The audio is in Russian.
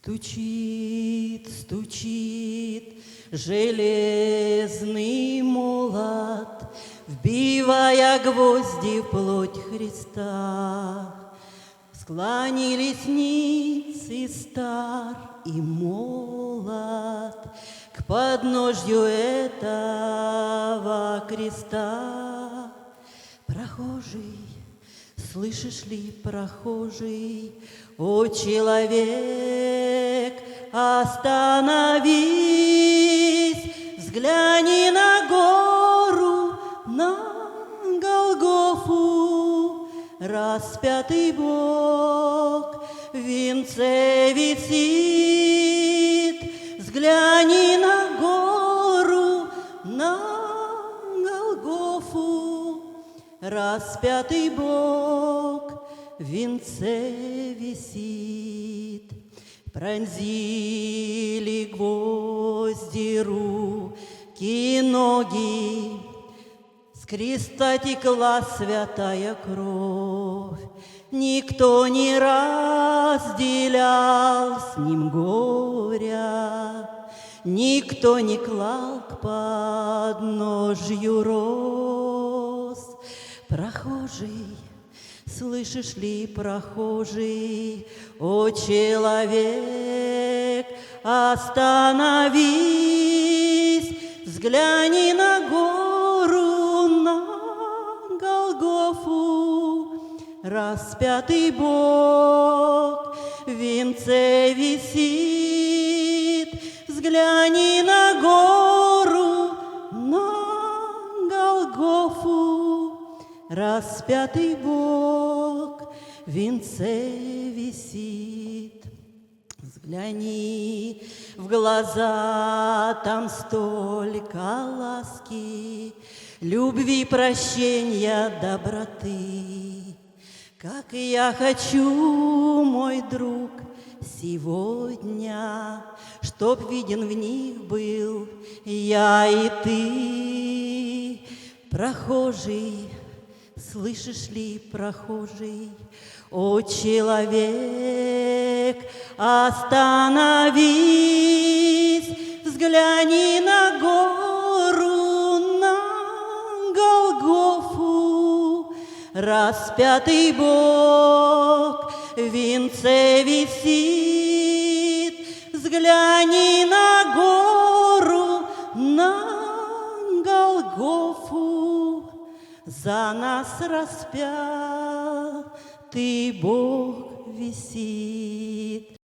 Стучит, стучит железный молот, вбивая гвозди в плоть Христа. Склонились ниц и стар и молод к подножью этого креста. Прохожий, слышишь ли, прохожий, о человек, остановись, взгляни на гору, на Голгофу, распятый Бог в венце висит. Взгляни на гору, на Голгофу, распятый Бог в венце висит. Пронзили гвозди руки, ноги, с креста текла святая кровь. Никто не разделял с ним горя, никто не клал к подножью роз. Прохожий, слышишь ли, прохожий, о человек, остановись, взгляни на гору, на Голгофу, распятый Бог в венце висит. Взгляни на гору, на Голгофу, распятый Бог в венце висит. Взгляни в глаза, там столько ласки, любви, прощения, доброты. Как я хочу, мой друг, сегодня, чтоб виден в них был я и ты. Прохожий, слышишь ли, прохожий, о человек, остановись, взгляни на гору, на Голгофу, распятый Бог в венце висит. Взгляни на гору, на Голгофу, за нас распятый Бог висит.